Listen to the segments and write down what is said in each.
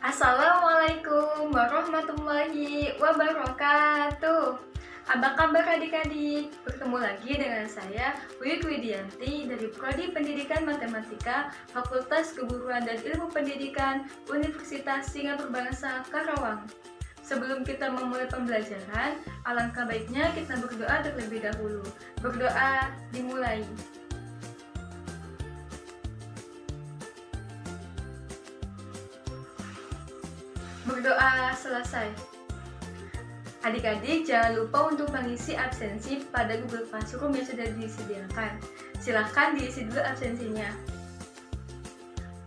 Assalamualaikum warahmatullahi wabarakatuh. Apa kabar adik-adik? Bertemu lagi dengan saya, Wiwik Widianti dari Prodi Pendidikan Matematika, Fakultas Keguruan dan Ilmu Pendidikan, Universitas Singapura Bangsa, Karawang. Sebelum kita memulai pembelajaran, alangkah baiknya kita berdoa terlebih dahulu. Berdoa dimulai. Berdoa selesai. Adik-adik jangan lupa untuk mengisi absensi pada Google Classroom yang sudah disediakan. Silahkan diisi dulu absensinya.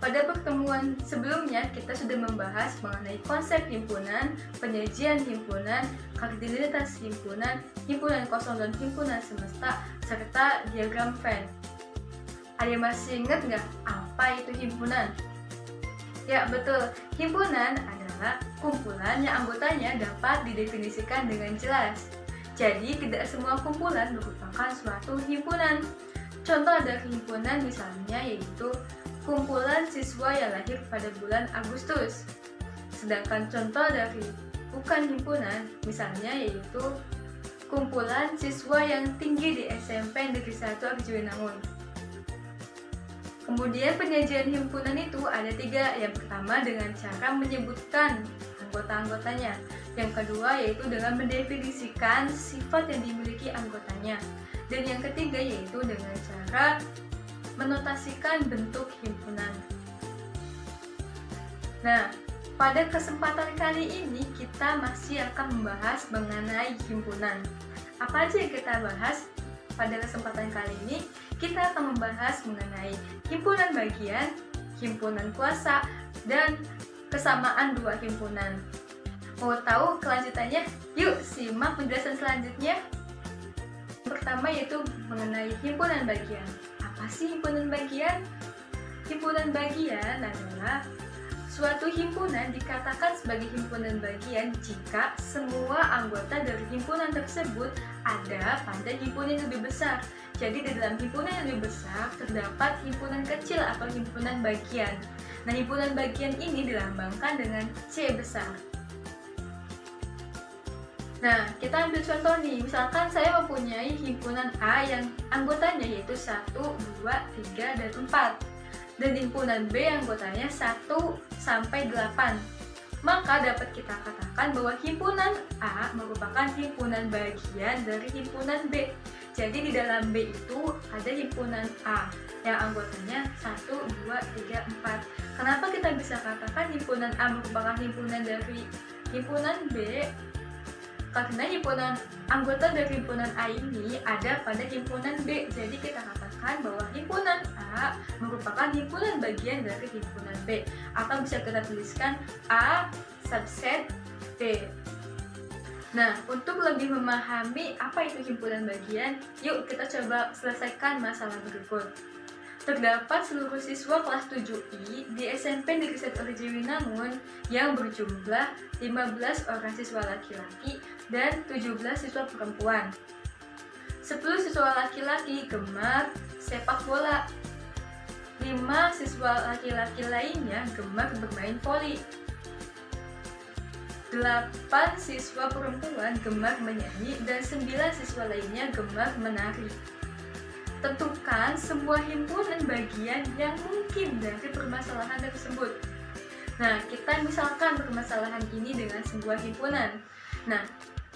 Pada pertemuan sebelumnya kita sudah membahas mengenai konsep himpunan, penyajian himpunan, kardinalitas himpunan, himpunan kosong dan himpunan semesta, serta diagram Venn. Ada yang masih ingat nggak apa itu himpunan? Ya betul, himpunan adalah kumpulan yang anggotanya dapat didefinisikan dengan jelas. Jadi tidak semua kumpulan merupakan suatu himpunan. Contoh dari himpunan misalnya yaitu kumpulan siswa yang lahir pada bulan Agustus. Sedangkan contoh dari bukan himpunan misalnya yaitu kumpulan siswa yang tinggi di SMP Negeri 1 Arjuinangun. Kemudian penyajian himpunan itu ada 3. Yang pertama dengan cara menyebutkan anggota-anggotanya. Yang kedua yaitu dengan mendefinisikan sifat yang dimiliki anggotanya. Dan yang ketiga yaitu dengan cara menotasikan bentuk himpunan. Nah, pada kesempatan kali ini kita masih akan membahas mengenai himpunan. Apa aja yang kita bahas pada kesempatan kali ini? Kita akan membahas mengenai himpunan bagian, himpunan kuasa, dan kesamaan dua himpunan. Mau tahu kelanjutannya? Yuk simak penjelasan selanjutnya. Pertama yaitu mengenai himpunan bagian. Apa sih himpunan bagian? Himpunan bagian adalah suatu himpunan dikatakan sebagai himpunan bagian jika semua anggota dari himpunan tersebut ada pada himpunan yang lebih besar. Jadi di dalam himpunan yang lebih besar terdapat himpunan kecil atau himpunan bagian. Nah, himpunan bagian ini dilambangkan dengan C besar. Nah, kita ambil contoh nih. Misalkan saya mempunyai himpunan A yang anggotanya yaitu 1, 2, 3, dan 4. Dan himpunan B anggotanya 1 sampai 8. Maka dapat kita katakan bahwa himpunan A merupakan himpunan bagian dari himpunan B. Jadi di dalam B itu ada himpunan A yang anggotanya 1, 2, 3, 4. Kenapa kita bisa katakan himpunan A merupakan himpunan dari himpunan B? Karena anggota dari himpunan A ini ada pada himpunan B. Jadi kita katakan bahwa himpunan A merupakan himpunan bagian dari himpunan B. Atau bisa kita tuliskan A subset B. Nah, untuk lebih memahami apa itu himpunan bagian, yuk kita coba selesaikan masalah berikut. Terdapat seluruh siswa kelas 7I di SMP Negeri 1 Arjuinangun yang berjumlah 15 orang siswa laki-laki dan 17 siswa perempuan. 10 siswa laki-laki gemar sepak bola. 5 siswa laki-laki lainnya gemar bermain voli. 8 siswa perempuan gemar menyanyi dan 9 siswa lainnya gemar menari. Tentukan semua himpunan bagian yang mungkin dari permasalahan tersebut. Nah, kita misalkan permasalahan ini dengan sebuah himpunan. Nah,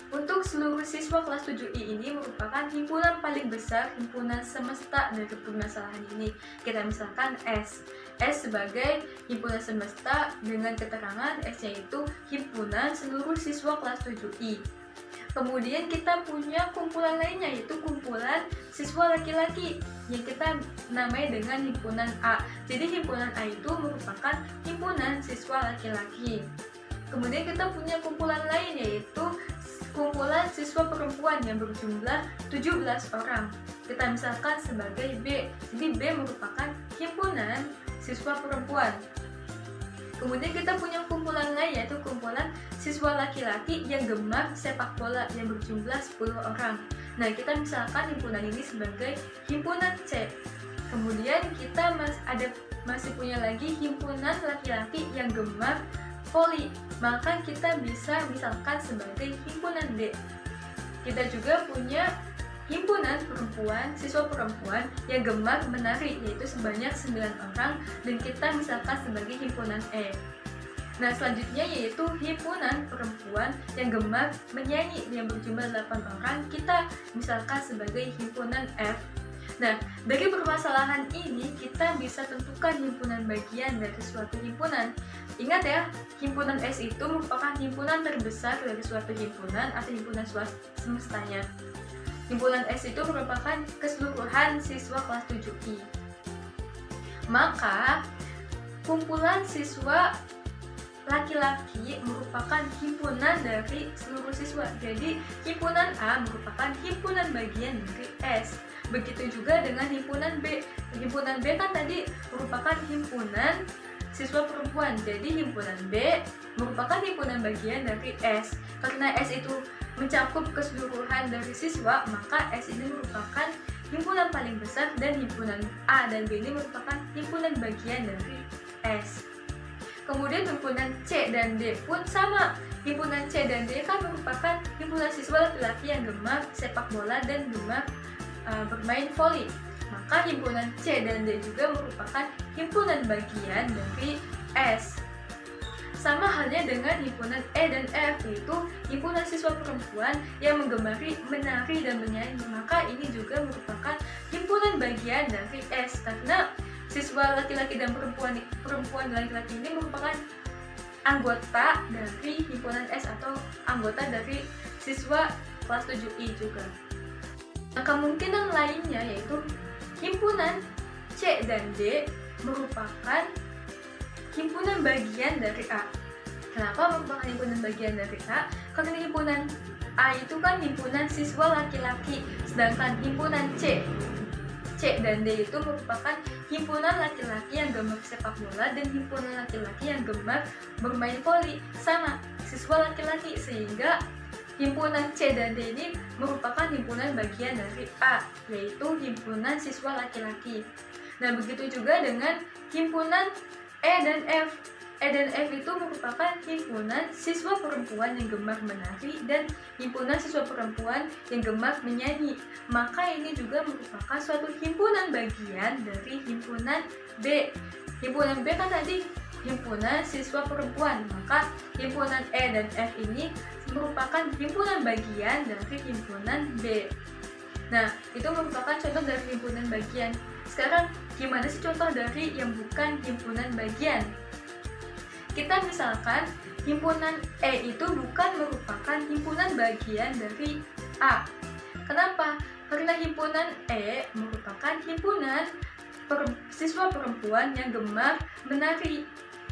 untuk seluruh siswa kelas 7I ini merupakan himpunan paling besar, himpunan semesta dari permasalahan ini. Kita misalkan S. S sebagai himpunan semesta dengan keterangan S-nya itu himpunan seluruh siswa kelas 7I. Kemudian kita punya kumpulan lainnya yaitu kumpulan siswa laki-laki yang kita namai dengan himpunan A. Jadi himpunan A itu merupakan himpunan siswa laki-laki. Kemudian kita punya kumpulan lain yaitu kumpulan siswa perempuan yang berjumlah 17 orang. Kita misalkan sebagai B. Jadi B merupakan himpunan siswa perempuan. Kemudian kita punya kumpulan lain yaitu kumpulan siswa laki-laki yang gemar sepak bola yang berjumlah 10 orang. Nah, kita misalkan himpunan ini sebagai himpunan C. Kemudian kita masih punya lagi himpunan laki-laki yang gemar voli, maka kita bisa misalkan sebagai himpunan D. Kita juga punya himpunan perempuan, siswa perempuan yang gemar menari, yaitu sebanyak 9 orang, dan kita misalkan sebagai himpunan E. Nah, selanjutnya yaitu himpunan perempuan yang gemar menyanyi yang berjumlah 8 orang, kita misalkan sebagai himpunan F. Nah, dari permasalahan ini kita bisa tentukan himpunan bagian dari suatu himpunan. Ingat ya, himpunan S itu merupakan himpunan terbesar dari suatu himpunan atau himpunan semestanya. Himpunan S itu merupakan keseluruhan siswa kelas 7I. Maka, kumpulan siswa laki-laki merupakan himpunan dari seluruh siswa. Jadi, himpunan A merupakan himpunan bagian dari S. Begitu juga dengan himpunan B. Himpunan B kan tadi merupakan himpunan siswa perempuan. Jadi himpunan B merupakan himpunan bagian dari S. Karena S itu mencakup keseluruhan dari siswa, maka S ini merupakan himpunan paling besar dan himpunan A dan B ini merupakan himpunan bagian dari S. Kemudian himpunan C dan D pun sama. Himpunan C dan D kan merupakan himpunan siswa laki-laki yang gemar sepak bola dan gemar bermain voli. Maka himpunan C dan D juga merupakan himpunan bagian dari S. Sama halnya dengan himpunan E dan F, yaitu himpunan siswa perempuan yang menggemari menari dan menyanyi. Maka ini juga merupakan himpunan bagian dari S, karena siswa laki-laki dan perempuan dan laki-laki ini merupakan anggota dari himpunan S atau anggota dari siswa kelas 7I juga. Nah, kemungkinan lainnya yaitu himpunan C dan D merupakan himpunan bagian dari A. Kenapa merupakan himpunan bagian dari A? Karena himpunan A itu kan himpunan siswa laki-laki, sedangkan himpunan C dan D itu merupakan himpunan laki-laki yang gemar sepak bola dan himpunan laki-laki yang gemar bermain voli, sama siswa laki-laki, sehingga himpunan C dan D ini merupakan himpunan bagian dari A, yaitu himpunan siswa laki-laki. Nah, begitu juga dengan himpunan E dan F. E dan F itu merupakan himpunan siswa perempuan yang gemar menari dan himpunan siswa perempuan yang gemar menyanyi. Maka ini juga merupakan suatu himpunan bagian dari himpunan B. Himpunan B kan tadi himpunan siswa perempuan, maka himpunan E dan F ini merupakan himpunan bagian dari himpunan B. Nah, itu merupakan contoh dari himpunan bagian. Sekarang, gimana sih contoh dari yang bukan himpunan bagian? Kita misalkan himpunan E itu bukan merupakan himpunan bagian dari A. Kenapa? Karena himpunan E merupakan himpunan siswa perempuan yang gemar menari,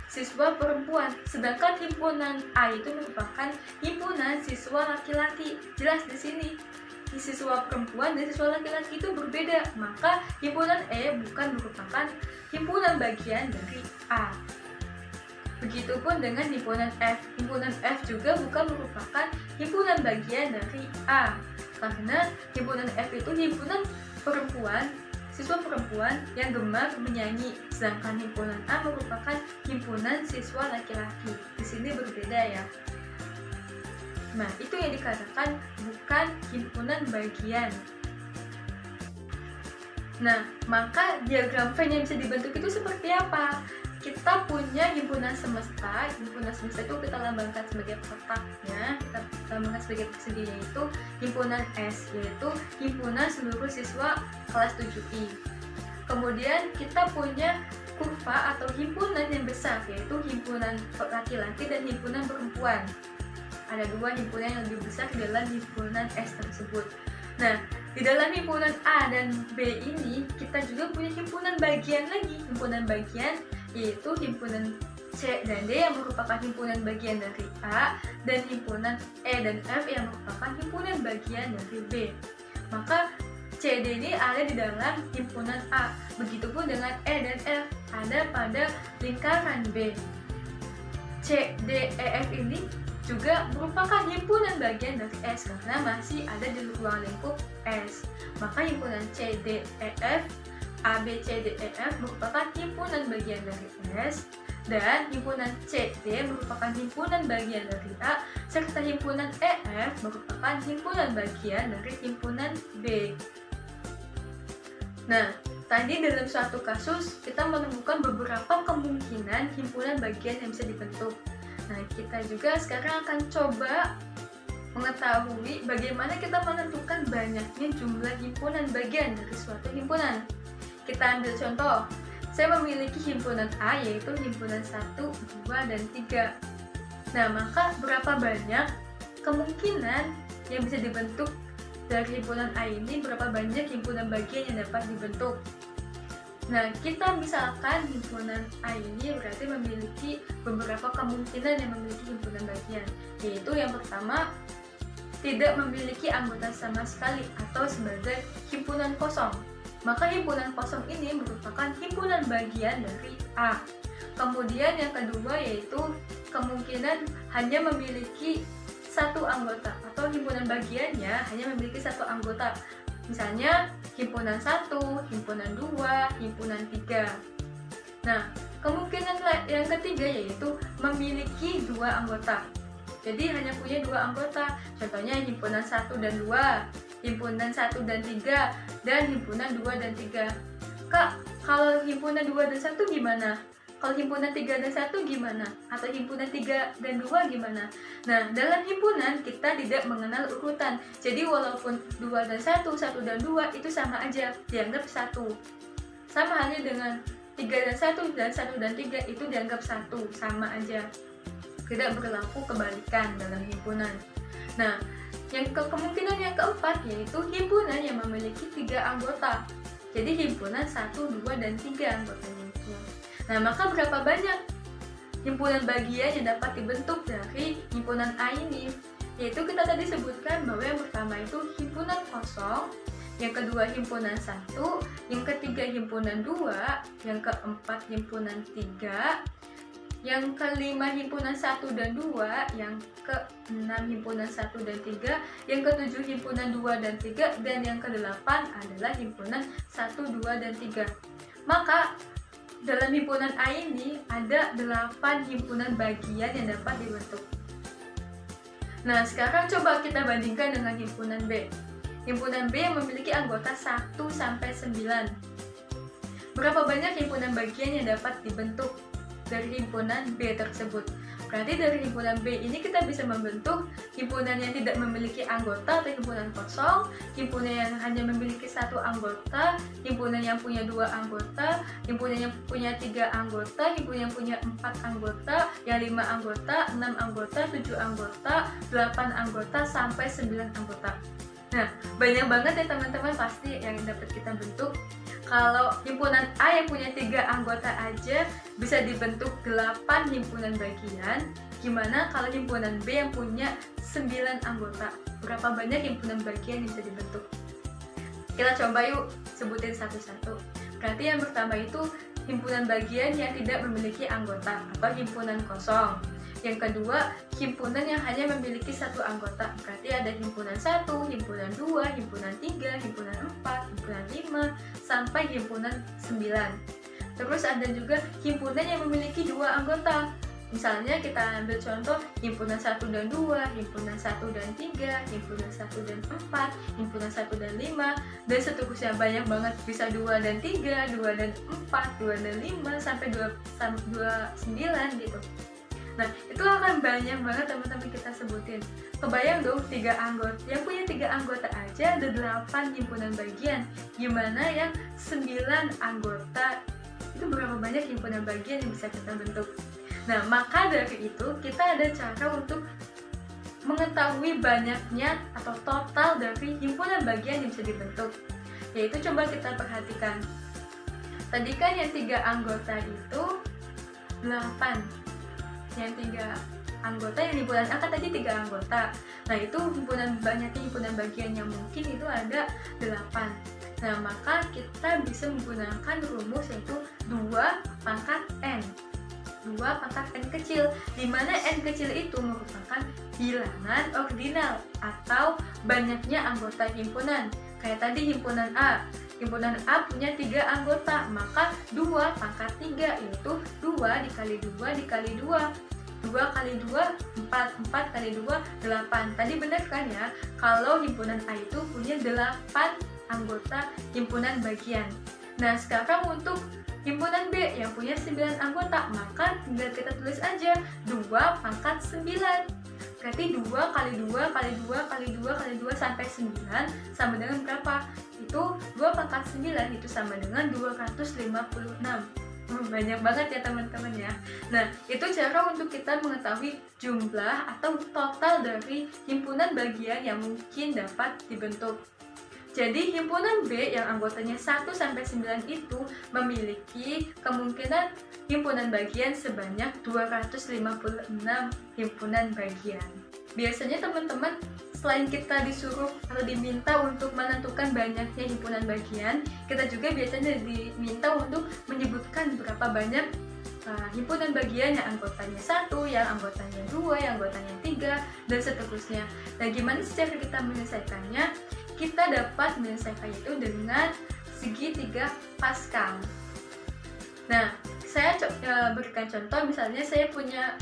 siswa perempuan, sedangkan himpunan A itu merupakan himpunan siswa laki-laki. Jelas di sini siswa perempuan dan siswa laki-laki itu berbeda, maka himpunan E bukan merupakan himpunan bagian dari A. Begitupun dengan himpunan F. Himpunan F juga bukan merupakan himpunan bagian dari A, karena himpunan F itu himpunan perempuan, siswa perempuan yang gemar menyanyi, sedangkan himpunan A merupakan himpunan siswa laki-laki. Di sini berbeda ya. Nah, itu yang dikatakan bukan himpunan bagian. Nah, maka diagram Venn yang bisa dibentuk itu seperti apa? Kita punya himpunan semesta. Himpunan semesta itu kita lambangkan sebagai kotaknya, kita lambangkan sebagai perseginya itu himpunan S, yaitu himpunan seluruh siswa kelas 7I. Kemudian kita punya kurva atau himpunan yang besar, yaitu himpunan laki-laki dan himpunan perempuan. Ada dua himpunan yang lebih besar dalam himpunan S tersebut. Nah, di dalam himpunan A dan B ini kita juga punya himpunan bagian lagi. Himpunan bagian yaitu himpunan C dan D yang merupakan himpunan bagian dari A, dan himpunan E dan F yang merupakan himpunan bagian dari B. Maka C, D ini ada di dalam himpunan A. Begitupun dengan E dan F ada pada lingkaran B. C, D, E, F ini juga merupakan himpunan bagian dari S karena masih ada di ruang lingkup S. Maka himpunan C, D, E, F, A, B, C, D, E, F merupakan himpunan bagian dari S, dan himpunan CD merupakan himpunan bagian dari A, serta himpunan EF merupakan himpunan bagian dari himpunan B. Nah, tadi dalam suatu kasus kita menemukan beberapa kemungkinan himpunan bagian yang bisa dibentuk. Nah, kita juga sekarang akan coba mengetahui bagaimana kita menentukan banyaknya jumlah himpunan bagian dari suatu himpunan. Kita ambil contoh. Saya memiliki himpunan A, yaitu himpunan 1, 2, dan 3. Nah, maka berapa banyak kemungkinan yang bisa dibentuk dari himpunan A ini, berapa banyak himpunan bagian yang dapat dibentuk. Nah, kita misalkan himpunan A ini berarti memiliki beberapa kemungkinan yang memiliki himpunan bagian, yaitu yang pertama, tidak memiliki anggota sama sekali atau sebagai himpunan kosong. Maka himpunan kosong ini merupakan himpunan bagian dari A. Kemudian yang kedua yaitu kemungkinan hanya memiliki satu anggota atau himpunan bagiannya hanya memiliki satu anggota. Misalnya himpunan 1, himpunan 2, himpunan 3. Nah, kemungkinan yang ketiga yaitu memiliki dua anggota. Jadi hanya punya dua anggota. Contohnya himpunan 1 dan 2. Himpunan 1 dan 3, dan himpunan 2 dan 3. Kak, kalau himpunan 2 dan 1 gimana? Kalau himpunan 3 dan 1 gimana? Atau himpunan 3 dan 2 gimana? Nah, dalam himpunan kita tidak mengenal urutan. Jadi walaupun 2 dan 1, 1 dan 2 itu sama aja, dianggap satu. Sama halnya dengan 3 dan 1 dan 1 dan 3 itu dianggap satu, sama aja. Tidak berlaku kebalikan dalam himpunan. Nah, kemungkinan yang keempat yaitu himpunan yang memiliki 3 anggota. Jadi himpunan 1, 2, dan 3 anggotanya itu. Nah, maka berapa banyak himpunan bagian yang dapat dibentuk dari himpunan A ini? Yaitu kita tadi sebutkan bahwa yang pertama itu himpunan kosong, yang kedua himpunan 1, yang ketiga himpunan 2, yang keempat himpunan 3, yang kelima himpunan 1 dan 2, yang keenam himpunan 1 dan 3, yang ketujuh himpunan 2 dan 3, dan yang kedelapan adalah himpunan 1, 2, dan 3. Maka dalam himpunan A ini ada 8 himpunan bagian yang dapat dibentuk. Nah, sekarang coba kita bandingkan dengan himpunan B. Himpunan B yang memiliki anggota 1 sampai 9. Berapa banyak himpunan bagian yang dapat dibentuk dari himpunan B tersebut? Berarti dari himpunan B ini kita bisa membentuk himpunan yang tidak memiliki anggota atau himpunan kosong, himpunan yang hanya memiliki satu anggota, himpunan yang punya 2 anggota, himpunan yang punya 3 anggota, himpunan yang punya 4 anggota, yang 5 anggota, 6 anggota, 7 anggota, 8 anggota, sampai 9 anggota. Nah, banyak banget ya teman-teman pasti yang dapat kita bentuk. Kalau himpunan A yang punya 3 anggota aja bisa dibentuk 8 himpunan bagian. Gimana kalau himpunan B yang punya 9 anggota? Berapa banyak himpunan bagian yang bisa dibentuk? Kita coba yuk sebutin satu-satu. Berarti yang pertama itu himpunan bagian yang tidak memiliki anggota atau himpunan kosong. Yang kedua, himpunan yang hanya memiliki satu anggota. Berarti ada himpunan 1, himpunan 2, himpunan 3, himpunan 4, himpunan 5, sampai himpunan 9. Terus ada juga himpunan yang memiliki 2 anggota. Misalnya kita ambil contoh himpunan 1 dan 2, himpunan 1 dan 3, himpunan 1 dan 4, himpunan 1 dan 5, dan seterusnya. Banyak banget, bisa 2 dan 3, 2 dan 4, 2 dan 5, sampai 29 gitu. Nah, itu akan banyak banget teman-teman kita sebutin. Kebayang dong 3 anggota, yang punya 3 anggota aja ada 8 himpunan bagian. Gimana yang 9 anggota? Itu berapa banyak himpunan bagian yang bisa kita bentuk? Nah, maka dari itu kita ada cara untuk mengetahui banyaknya atau total dari himpunan bagian yang bisa dibentuk. Yaitu coba kita perhatikan. Tadi kan yang 3 anggota itu 8. Yang 3 anggota yang himpunan A kan tadi 3 anggota. Nah, itu banyaknya himpunan bagian yang mungkin itu ada 8. Nah, maka kita bisa menggunakan rumus yaitu 2 pangkat N. 2 pangkat N kecil, di mana N kecil itu merupakan bilangan ordinal atau banyaknya anggota himpunan. Kayak tadi himpunan A. Himpunan A punya 3 anggota, maka 2 pangkat 3 yaitu 2 dikali 2 dikali 2. 2 kali 2, 4. 4 kali 2, 8. Tadi benar kan ya? Kalau himpunan A itu punya 8 anggota himpunan bagian. Nah, sekarang untuk himpunan B yang punya 9 anggota, maka tinggal kita tulis aja 2 pangkat 9. Berarti 2 kali 2 kali 2 kali 2 kali 2 sampai 9 sama dengan berapa? Itu 2 pangkat 9 itu sama dengan 256. Banyak banget ya teman-teman ya. Nah, itu cara untuk kita mengetahui jumlah atau total dari himpunan bagian yang mungkin dapat dibentuk. Jadi himpunan B yang anggotanya 1 sampai 9 itu memiliki kemungkinan himpunan bagian sebanyak 256 himpunan bagian. Biasanya teman-teman, selain kita disuruh atau diminta untuk menentukan banyaknya himpunan bagian, kita juga biasanya diminta untuk menyebutkan berapa banyak himpunan bagian yang anggotanya 1, yang anggotanya 2, yang anggotanya 3, dan seterusnya. Nah, gimana cara kita menyelesaikannya? Kita dapat menyelesaikan itu dengan segitiga Pascal. Nah, saya berikan contoh, misalnya saya punya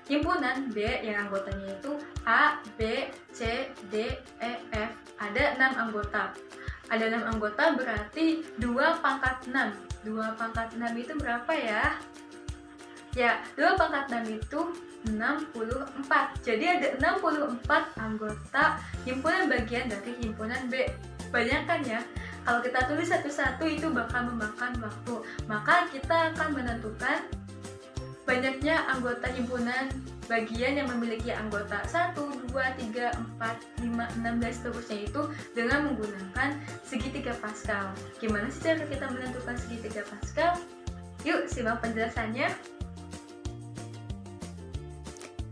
himpunan B yang anggotanya itu A, B, C, D, E, F. Ada 6 anggota. Ada 6 anggota berarti 2 pangkat 6. 2 pangkat 6 itu berapa ya? Ya, 2 pangkat 6 itu 64. Jadi ada 64 anggota himpunan bagian dari himpunan B. Bayangkan ya, kalau kita tulis satu-satu itu bakal memakan waktu. Maka kita akan menentukan banyaknya anggota himpunan bagian yang memiliki anggota 1, 2, 3, 4, 5, 6, dan seterusnya itu dengan menggunakan segitiga Pascal. Gimana sih cara kita menentukan segitiga Pascal? Yuk simak penjelasannya.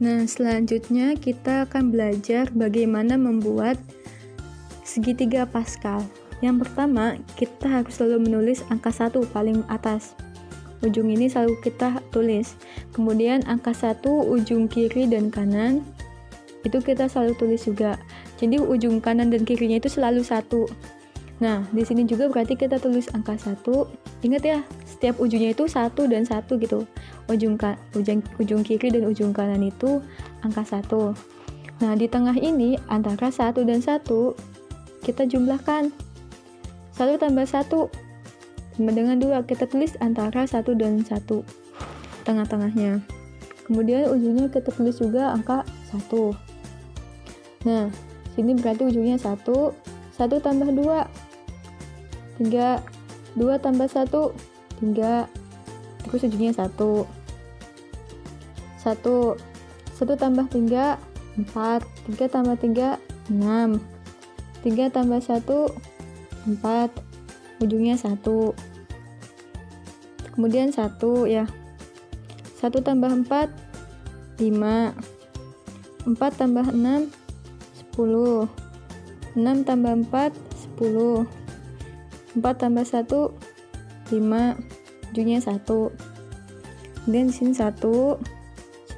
Nah, selanjutnya kita akan belajar bagaimana membuat segitiga Pascal. Yang pertama, kita harus selalu menulis angka 1 paling atas. Ujung ini selalu kita tulis. Kemudian angka 1 ujung kiri dan kanan itu kita selalu tulis juga. Jadi ujung kanan dan kirinya itu selalu 1. Nah, di sini juga berarti kita tulis angka 1. Ingat ya, setiap ujungnya itu 1 dan 1 gitu. Ujung kiri dan ujung kanan itu angka 1. Nah, di tengah ini antara 1 dan 1 kita jumlahkan. 1 tambah 1 sama dengan 2, kita tulis antara 1 dan 1 tengah-tengahnya. Kemudian ujungnya kita tulis juga angka 1. Nah, sini berarti ujungnya 1. 1 tambah 2 3, 2 tambah 1 3, terus ujungnya 1. 1 tambah 3 4, 3 tambah 3 6, 3 tambah 1 4, ujungnya 1. Kemudian 1 ya. 1 tambah 4 5, 4 tambah 6 10, 6 tambah 4 10, 4 tambah 1 5, ujungnya 1. Kemudian di sini 1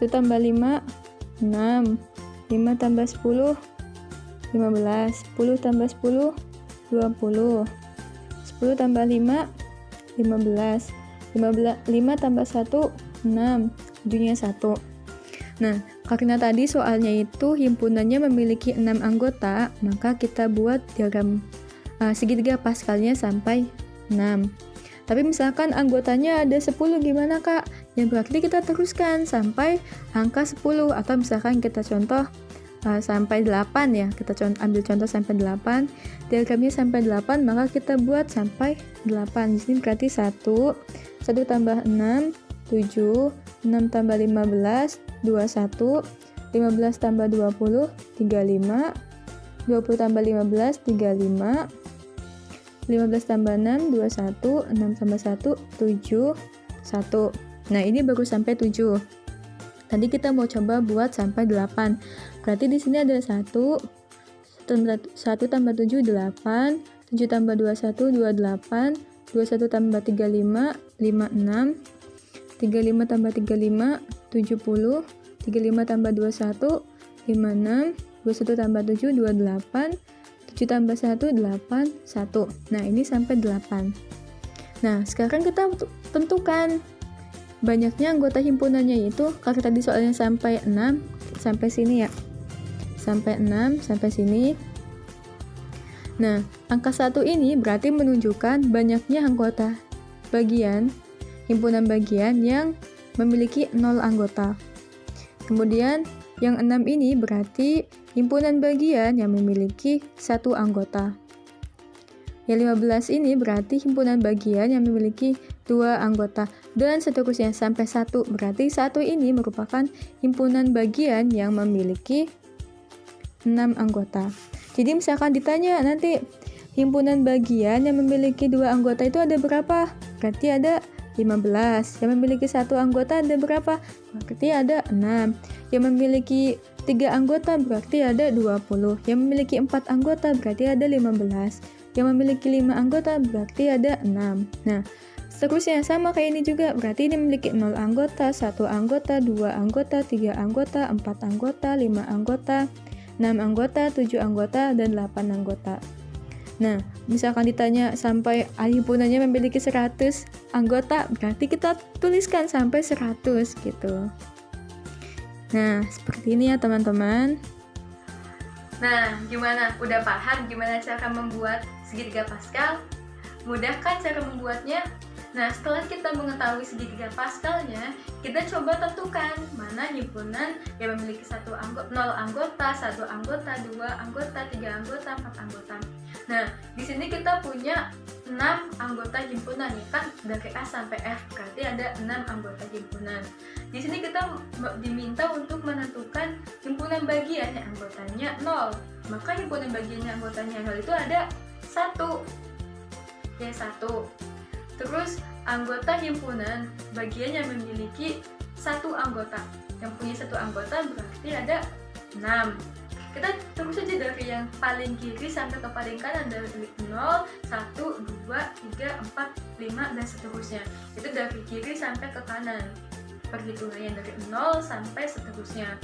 tambah 5 6, 5 tambah 10 15, 10 tambah 10 20, 10 tambah 5 15, 5 tambah 1 6, ujungnya 1. Nah, karena tadi soalnya itu himpunannya memiliki 6 anggota, maka kita buat diagram segitiga Pascalnya sampai 6. Tapi misalkan anggotanya ada 10, gimana Kak? Ya berarti kita teruskan sampai angka 10, atau misalkan kita contoh sampai 8 ya, kita ambil contoh sampai 8, diagramnya sampai 8, maka kita buat sampai 8. Di sini berarti 1 tambah 6 7, 6 tambah 15 21, 15 tambah 20 35, 20 tambah 15 35, 15 tambah 6 21, 6 tambah 1 7, 1. Nah, ini baru sampai 7. Tadi kita mau coba buat sampai 8. Berarti di sini ada 1 tambah 7 8, 7 tambah 21 28, 21 tambah 35 56, 35 tambah 35 70, 35 tambah 21 56, 21 tambah 7 28, 7 tambah 1, 8, 1. Nah, ini sampai 8. Nah, sekarang kita tentukan banyaknya anggota himpunannya, itu karena tadi soalnya sampai 6, sampai sini ya. Sampai 6, sampai sini. Nah, angka 1 ini berarti menunjukkan banyaknya anggota bagian, himpunan bagian yang memiliki 0 anggota. Kemudian, yang 6 ini berarti himpunan bagian yang memiliki 1 anggota. Yang 15 ini berarti himpunan bagian yang memiliki 2 anggota, dan seterusnya sampai 1, berarti 1 ini merupakan himpunan bagian yang memiliki 6 anggota. Jadi misalkan ditanya nanti, himpunan bagian yang memiliki 2 anggota itu ada berapa? Berarti ada 15. Yang memiliki 1 anggota ada berapa? Berarti ada 6. Yang memiliki 3 anggota berarti ada 20. Yang memiliki 4 anggota berarti ada 15. Yang memiliki 5 anggota berarti ada 6. Nah, seterusnya sama kayak ini juga, berarti ini memiliki 0 anggota, 1 anggota, 2 anggota, 3 anggota, 4 anggota, 5 anggota, 6 anggota, 7 anggota, dan 8 anggota. Nah, misalkan ditanya sampai himpunannya memiliki 100 anggota, berarti kita tuliskan sampai 100 gitu. Nah, seperti ini ya teman-teman. Nah, gimana? Udah paham gimana cara membuat segitiga Pascal? Mudah kan cara membuatnya? Nah, setelah kita mengetahui segitiga Pascalnya, kita coba tentukan mana himpunan yang memiliki 0 anggota, 1 anggota, 2 anggota, 3 anggota, 4 anggota. Nah, di sini kita punya 6 anggota himpunan ya kan, dari A sampai F, berarti ada 6 anggota himpunan. Di sini kita diminta untuk menentukan himpunan bagian yang anggotanya 0. Maka himpunan bagian yang anggotanya 0 itu ada 1. Ya, 1. Terus anggota himpunan bagian yang memiliki 1 anggota. Yang punya 1 anggota berarti ada 6. Kita terus saja dari yang paling kiri sampai ke paling kanan, dari 0, 1, 2, 3, 4, 5, dan seterusnya. Itu dari kiri sampai ke kanan. Perhitungannya dari 0 sampai seterusnya.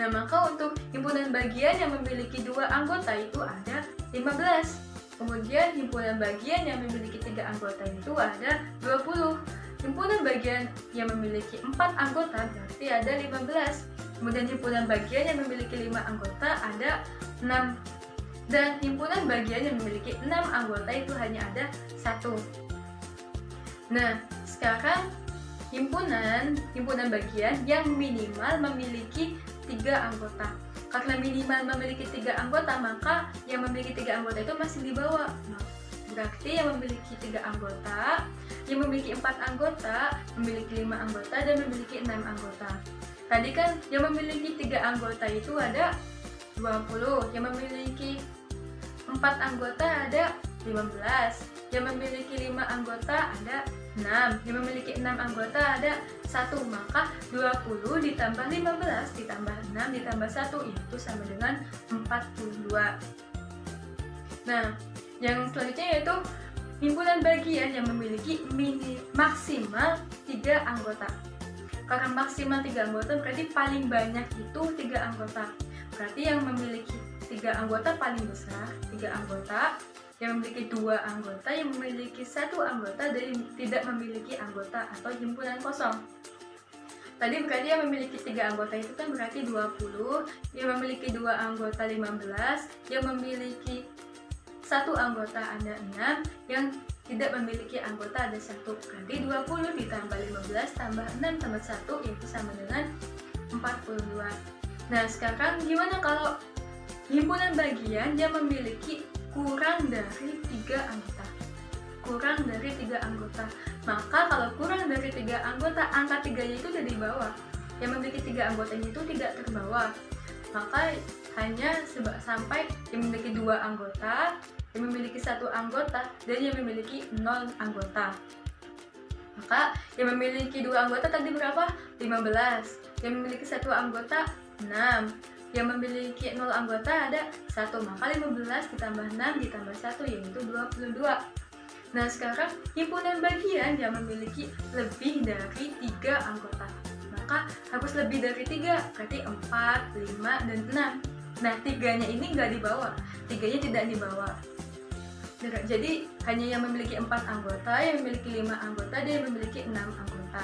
Nah, maka untuk himpunan bagian yang memiliki 2 anggota itu ada 15. Kemudian himpunan bagian yang memiliki 3 anggota itu ada 20. Himpunan bagian yang memiliki 4 anggota berarti ada 15. Kemudian himpunan bagian yang memiliki 5 anggota ada 6. Dan himpunan bagian yang memiliki 6 anggota itu hanya ada 1. Nah, sekarang himpunan bagian yang minimal memiliki 3 anggota. Karena minimal memiliki 3 anggota, maka yang memiliki 3 anggota itu masih di bawah. Nah, berarti yang memiliki 3 anggota, yang memiliki 4 anggota, memiliki 5 anggota, dan memiliki 6 anggota. Tadi kan yang memiliki 3 anggota itu ada 20, yang memiliki 4 anggota ada 15, yang memiliki 5 anggota ada 6, yang memiliki 6 anggota ada 1, maka 20 ditambah 15 ditambah 6 ditambah 1 itu sama dengan 42. Nah, yang selanjutnya yaitu himpunan bagian yang memiliki maksimal 3 anggota. Karena maksimal 3 anggota berarti paling banyak itu 3 anggota. Berarti yang memiliki 3 anggota paling besar, 3 anggota, yang memiliki 2 anggota, yang memiliki 1 anggota, dan tidak memiliki anggota atau himpunan kosong. Tadi berarti yang memiliki 3 anggota itu kan berarti 20, yang memiliki 2 anggota 15, yang memiliki 1 anggota ada 6, yang tidak memiliki anggota ada 1. Berarti 20 ditambah 15 tambah 6 tambah 1 yaitu sama dengan 42. Nah, sekarang gimana kalau himpunan bagian yang memiliki kurang dari 3 anggota? Kurang dari 3 anggota. Maka kalau kurang dari 3 anggota, angka 3-nya itu ada di bawah. Yang memiliki 3 anggotanya itu tidak terbawa. Maka hanya sampai yang memiliki 2 anggota, yang memiliki 1 anggota, dan yang memiliki 0 anggota. Maka yang memiliki 2 anggota tadi berapa? 15. Yang memiliki 1 anggota 6. Yang memiliki 0 anggota ada 1, maka 15 ditambah 6 ditambah 1 yaitu 22. Nah, sekarang himpunan bagian yang memiliki lebih dari 3 anggota. Maka harus lebih dari 3, berarti 4, 5, dan 6. Nah, 3-nya ini nggak dibawa, 3-nya tidak dibawa. Jadi hanya yang memiliki 4 anggota, yang memiliki 5 anggota, dan yang memiliki 6 anggota.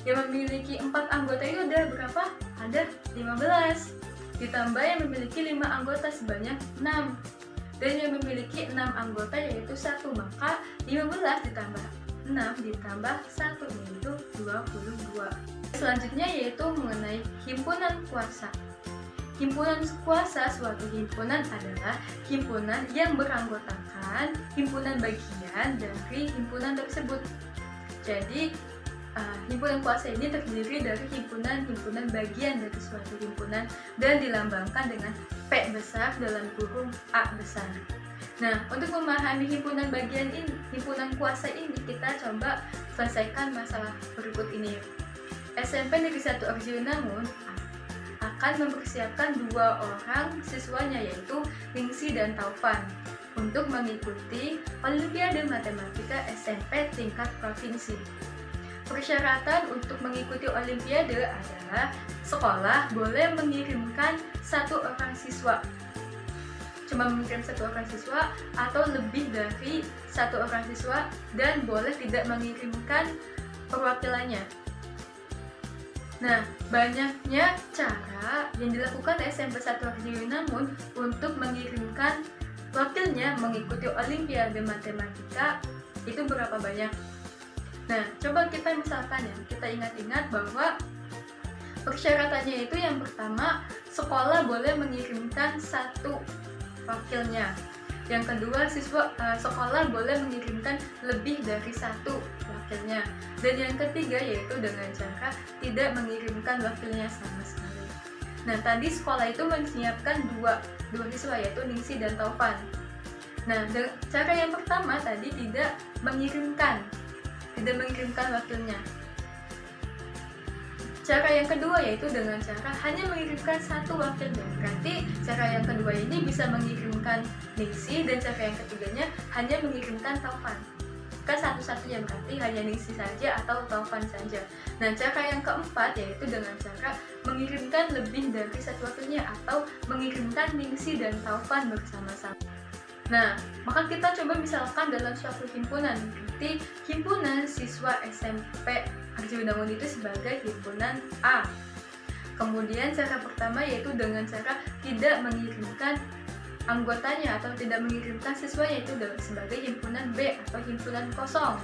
Yang memiliki 4 anggota itu ada berapa? Ada 15. Ditambah yang memiliki 5 anggota sebanyak 6. Dan yang memiliki 6 anggota yaitu 1, maka 15 ditambah 6 ditambah 1 yaitu 22. Selanjutnya yaitu mengenai himpunan kuasa. Himpunan kuasa suatu himpunan adalah himpunan yang beranggotakan himpunan bagian dari himpunan tersebut. Jadi himpunan kuasa ini terdiri dari himpunan bagian dari suatu himpunan dan dilambangkan dengan P besar dalam kurung A besar. Nah, untuk memahami himpunan bagian ini, himpunan kuasa ini, kita coba selesaikan masalah berikut ini. SMP Negeri 1 Arjuna akan mempersiapkan 2 orang siswanya yaitu Ningsi dan Taufan untuk mengikuti Olimpiade Matematika SMP tingkat provinsi. Persyaratan untuk mengikuti Olimpiade adalah sekolah boleh mengirimkan 1 orang siswa. Cuma mengirim 1 orang siswa atau lebih dari 1 orang siswa dan boleh tidak mengirimkan perwakilannya. Nah, banyaknya cara yang dilakukan SMP 1 Arjuna untuk mengirimkan wakilnya mengikuti Olimpiade Matematika itu berapa banyak? Nah, coba kita misalkan ya, kita ingat-ingat bahwa persyaratannya itu yang pertama, sekolah boleh mengirimkan 1 wakilnya. Yang kedua, sekolah boleh mengirimkan lebih dari 1 wakilnya. Dan yang ketiga yaitu dengan cara tidak mengirimkan wakilnya sama sekali. Nah, tadi sekolah itu menyiapkan dua siswa yaitu Ningsi dan Taufan. Nah, cara yang pertama tadi tidak mengirimkan wakilnya. Cara yang kedua yaitu dengan cara hanya mengirimkan 1 wakilnya. Berarti cara yang kedua ini bisa mengirimkan Ningsi dan cara yang ketiganya hanya mengirimkan Taufan. Kan satu-satunya berarti hanya Ningsi saja atau Taufan saja. Nah, cara yang keempat yaitu dengan cara mengirimkan lebih dari 1 wakilnya atau mengirimkan Ningsi dan Taufan bersama-sama. Nah, maka kita coba misalkan dalam suatu himpunan, berarti himpunan siswa SMP Arjuna itu sebagai himpunan A. Kemudian cara pertama yaitu dengan cara tidak mengirimkan anggotanya atau tidak mengirimkan siswanya itu sebagai himpunan B atau himpunan kosong.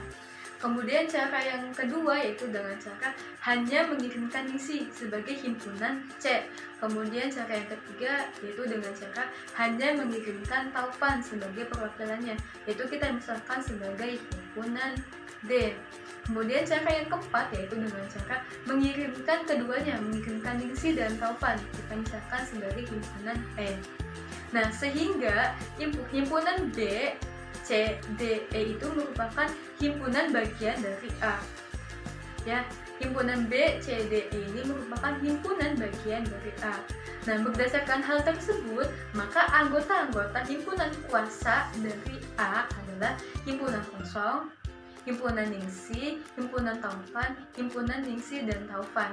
Kemudian cara yang kedua yaitu dengan cara hanya mengirimkan Ningsi sebagai himpunan C. Kemudian cara yang ketiga yaitu dengan cara hanya mengirimkan Taufan sebagai perwakilannya, yaitu kita misalkan sebagai himpunan D. Kemudian cara yang keempat yaitu dengan cara mengirimkan keduanya, mengirimkan Ningsi dan Taufan, kita misalkan sebagai himpunan E. Nah, sehingga himpunan B, C, D, E itu merupakan himpunan bagian dari A. Ya, himpunan B, C, D, E ini merupakan himpunan bagian dari A. Nah, berdasarkan hal tersebut, maka anggota-anggota himpunan kuasa dari A adalah himpunan kosong, himpunan Ningsi, himpunan Taufan, himpunan Ningsi dan Taufan.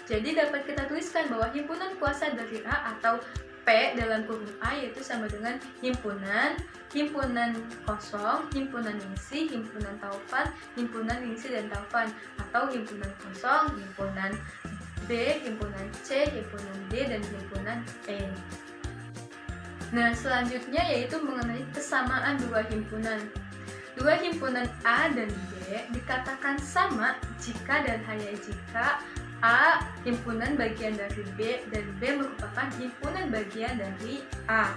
Jadi dapat kita tuliskan bahwa himpunan kuasa dari A atau P dalam kurung A yaitu sama dengan himpunan kosong, himpunan Ningsi, himpunan Taufan, himpunan Ningsi dan Taufan, atau himpunan kosong, himpunan B, himpunan C, himpunan D, dan himpunan E. Nah, selanjutnya yaitu mengenai kesamaan 2 himpunan. 2 himpunan A dan B dikatakan sama jika dan hanya jika A himpunan bagian dari B dan B merupakan himpunan bagian dari A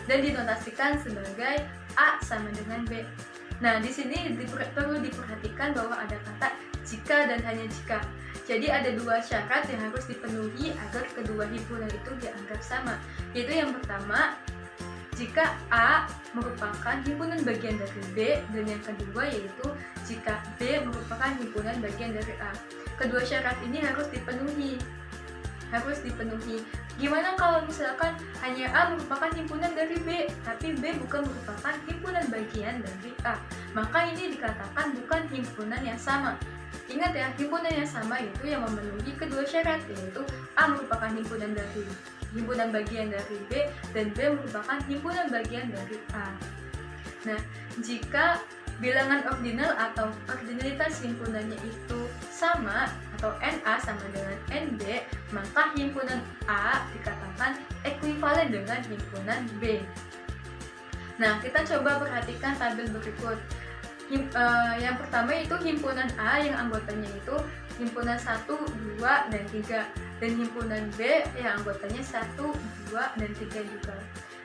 dan dinotasikan sebagai A sama dengan B. Nah, di sini perlu diperhatikan bahwa ada kata jika dan hanya jika. Jadi ada 2 syarat yang harus dipenuhi agar kedua himpunan itu dianggap sama. Yaitu yang pertama, jika A merupakan himpunan bagian dari B, dan yang kedua yaitu jika B merupakan himpunan bagian dari A. Kedua syarat ini harus dipenuhi. Gimana kalau misalkan hanya A merupakan himpunan dari B, tapi B bukan merupakan himpunan bagian dari A? Maka ini dikatakan bukan himpunan yang sama. Ingat ya, himpunan yang sama itu yang memenuhi kedua syarat, yaitu A merupakan himpunan dari himpunan bagian dari B, dan B merupakan himpunan bagian dari A. Nah, jika bilangan ordinal atau ordinalitas himpunannya itu sama atau NA sama dengan NB, maka himpunan A dikatakan ekuivalen dengan himpunan B. Nah, kita coba perhatikan tabel berikut. Yang pertama itu himpunan A yang anggotanya itu himpunan 1, 2, dan 3, dan himpunan B yang anggotanya 1, 2, dan 3 juga.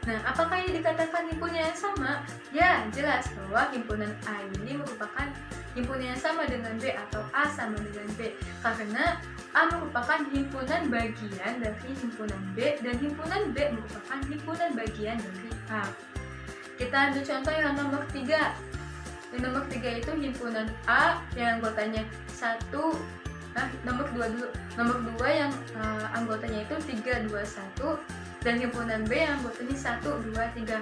Nah, apakah ini dikatakan himpunan yang sama? Ya, jelas bahwa himpunan A ini merupakan himpunan yang sama dengan B atau A sama dengan B, karena A merupakan himpunan bagian dari himpunan B dan himpunan B merupakan himpunan bagian dari A. Kita ambil contoh yang nomor 3. Yang nomor 3 itu himpunan A yang anggotanya 1, nomor 2 dulu. Nomor 2 yang anggotanya itu 3, 2, 1, dan himpunan B yang anggotanya 1, 2, 3.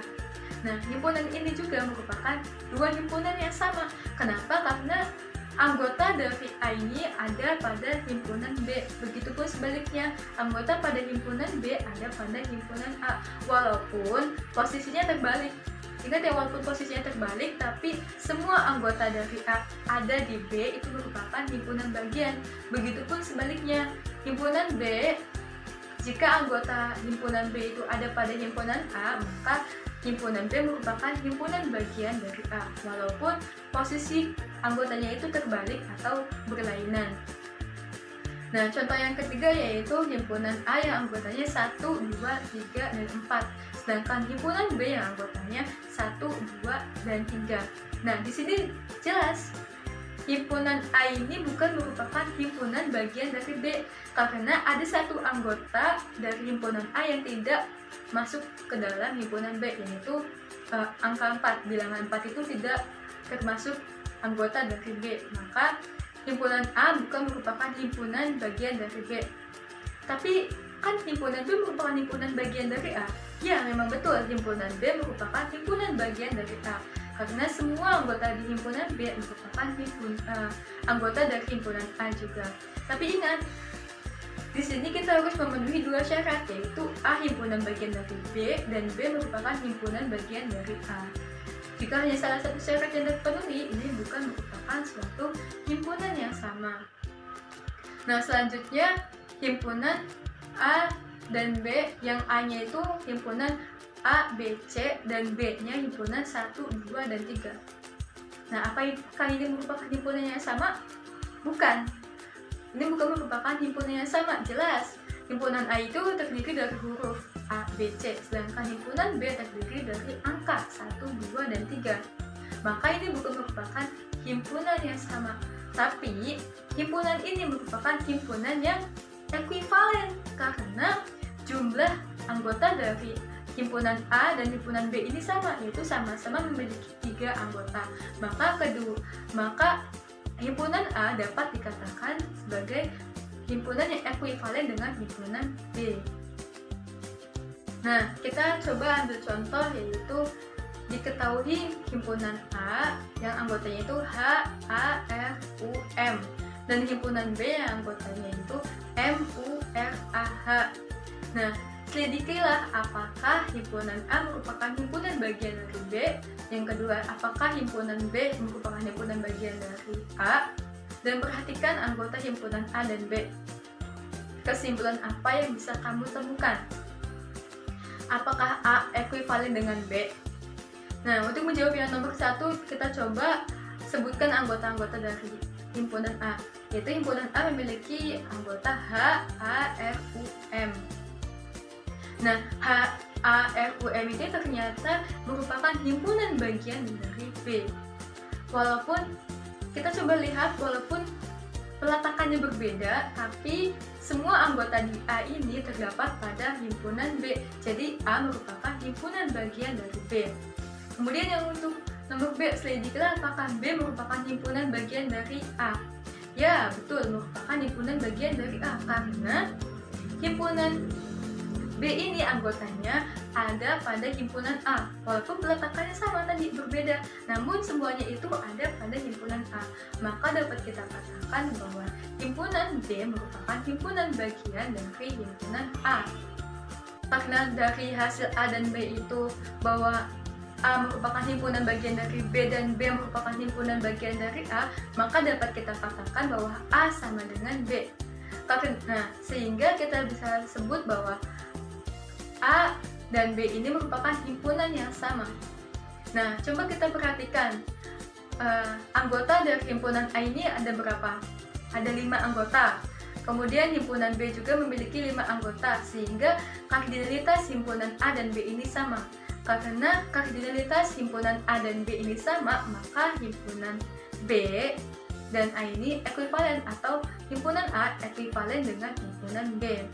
Nah, himpunan ini juga merupakan dua himpunan yang sama. Kenapa? Karena anggota dari A ini ada pada himpunan B. Begitupun sebaliknya, anggota pada himpunan B ada pada himpunan A. Walaupun posisinya terbalik. Ingat ya, walaupun posisinya terbalik, tapi semua anggota dari A ada di B itu merupakan himpunan bagian. Begitupun sebaliknya, himpunan B, jika anggota himpunan B itu ada pada himpunan A, maka himpunan B merupakan himpunan bagian dari A, walaupun posisi anggotanya itu terbalik atau berlainan. Nah, contoh yang ketiga yaitu himpunan A yang anggotanya 1, 2, 3, dan 4. Sedangkan himpunan B yang anggotanya 1, 2, dan 3. Nah, di sini jelas himpunan A ini bukan merupakan himpunan bagian dari B, karena ada satu anggota dari himpunan A yang tidak masuk ke dalam himpunan B, yaitu angka 4. Bilangan 4 itu tidak termasuk anggota dari B, maka himpunan A bukan merupakan himpunan bagian dari B. Tapi kan himpunan B merupakan himpunan bagian dari A. Ya, memang betul, himpunan B merupakan himpunan bagian dari A, karena semua anggota di himpunan B merupakan anggota dari himpunan A juga. Tapi ingat, di sini kita harus memenuhi dua syarat, yaitu A himpunan bagian dari B dan B merupakan himpunan bagian dari A. Jika hanya salah satu syarat yang terpenuhi, ini bukan merupakan suatu himpunan yang sama. Nah, selanjutnya himpunan A dan B, yang A-nya itu himpunan A, B, C, dan B-nya himpunan 1, 2, dan 3. Nah, apakah ini merupakan himpunan yang sama? Bukan. Ini bukan merupakan himpunan yang sama, jelas. Himpunan A itu terdiri dari huruf A, B, C, sedangkan himpunan B terdiri dari angka 1, 2, dan 3. Maka ini bukan merupakan himpunan yang sama, tapi himpunan ini merupakan himpunan yang ekuivalen karena jumlah anggota dari himpunan A dan himpunan B ini sama, yaitu sama-sama memiliki 3 anggota. Maka himpunan A dapat dikatakan sebagai himpunan yang ekuivalen dengan himpunan B. Nah, kita coba ambil contoh, yaitu diketahui himpunan A yang anggotanya itu H, A, R, U, M, dan himpunan B yang anggotanya itu M, U, R, A, H. Nah, selidikilah apakah himpunan A merupakan himpunan bagian dari B. Yang kedua, apakah himpunan B merupakan himpunan bagian dari A. Dan perhatikan anggota himpunan A dan B. Kesimpulan apa yang bisa kamu temukan? Apakah A ekuivalen dengan B? Nah, untuk menjawab yang nomor 1, kita coba sebutkan anggota-anggota dari himpunan A. Yaitu himpunan A memiliki anggota H, A, R, U, M. Nah, H, A, R, U, M ini ternyata merupakan himpunan bagian dari B. Walaupun kita coba lihat, walaupun peletakannya berbeda, tapi semua anggota di A ini terdapat pada himpunan B. Jadi A merupakan himpunan bagian dari B. Kemudian yang untuk nomor B, selidikilah apakah B merupakan himpunan bagian dari A. Ya, betul, merupakan himpunan bagian dari A karena himpunan B ini anggotanya ada pada himpunan A. Walaupun peletakannya sama tadi, berbeda, namun semuanya itu ada pada himpunan A. Maka dapat kita katakan bahwa himpunan B merupakan himpunan bagian dari himpunan A. karena dari hasil A dan B itu bahwa A merupakan himpunan bagian dari B dan B merupakan himpunan bagian dari A, maka dapat kita katakan bahwa A sama dengan B. Nah, sehingga kita bisa sebut bahwa A dan B ini merupakan himpunan yang sama. Nah, coba kita perhatikan anggota dari himpunan A ini ada berapa? Ada 5 anggota. Kemudian himpunan B juga memiliki 5 anggota, sehingga kardinalitas himpunan A dan B ini sama. Karena kardinalitas himpunan A dan B ini sama, maka himpunan B dan A ini ekuivalen, atau himpunan A ekuivalen dengan himpunan B.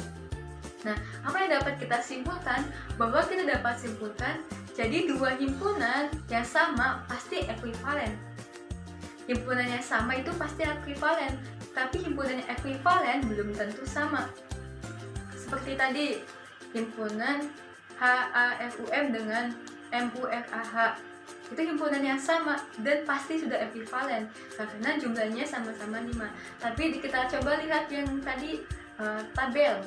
Nah, apa yang dapat kita simpulkan? Bahwa kita dapat simpulkan, jadi dua himpunan yang sama pasti ekuivalen. Himpunan yang sama itu pasti ekuivalen, tapi himpunan yang ekuivalen belum tentu sama. Seperti tadi, himpunan HAFUM dengan MUFAH itu himpunan yang sama dan pasti sudah ekuivalen karena jumlahnya sama-sama 5. Tapi kita coba lihat yang tadi tabel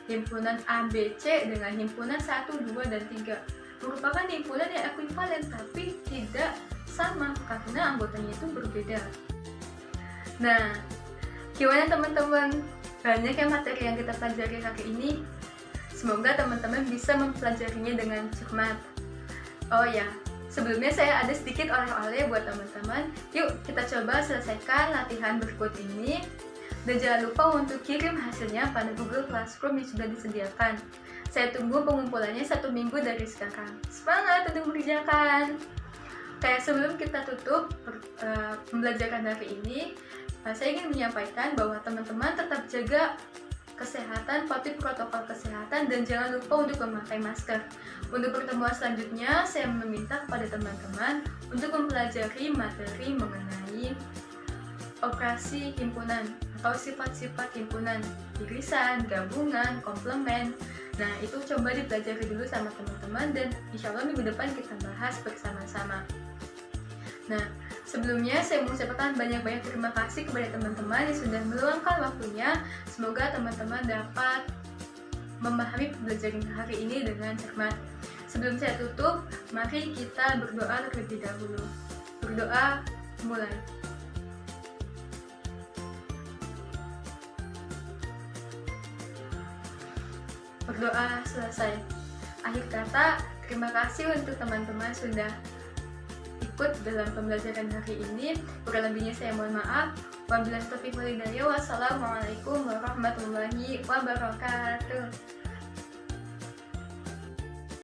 himpunan ABC dengan himpunan 1, 2, dan 3 merupakan himpunan yang ekuivalen tapi tidak sama karena anggotanya itu berbeda. Nah, gimana teman-teman? Banyak yang materi yang kita pelajari hari ini. Semoga teman-teman bisa mempelajarinya dengan cermat. Oh ya, sebelumnya saya ada sedikit oleh-oleh buat teman-teman. Yuk kita coba selesaikan latihan berikut ini. Dan jangan lupa untuk kirim hasilnya pada Google Classroom yang sudah disediakan. Saya tunggu pengumpulannya 1 minggu dari sekarang. Semangat untuk mengerjakan! Kayak sebelum kita tutup pembelajaran hari ini, saya ingin menyampaikan bahwa teman-teman tetap jaga kesehatan, patuhi protokol kesehatan, dan jangan lupa untuk memakai masker. Untuk pertemuan selanjutnya, saya meminta kepada teman-teman untuk mempelajari materi mengenai operasi himpunan atau sifat-sifat himpunan, irisan, gabungan, komplement. Nah, itu coba dipelajari dulu sama teman-teman dan insya Allah minggu depan kita bahas bersama-sama. Nah, sebelumnya saya mengucapkan banyak-banyak terima kasih kepada teman-teman yang sudah meluangkan waktunya. Semoga teman-teman dapat memahami pembelajaran hari ini dengan cermat. Sebelum saya tutup, mari kita berdoa terlebih dahulu. Berdoa, mulai. Berdoa selesai. Akhir kata, terima kasih untuk teman-teman sudah ikut dalam pembelajaran hari ini. Kurang lebihnya saya mohon maaf. Wabillahi taufiq wal hidayah. Wassalamualaikum warahmatullahi wabarakatuh.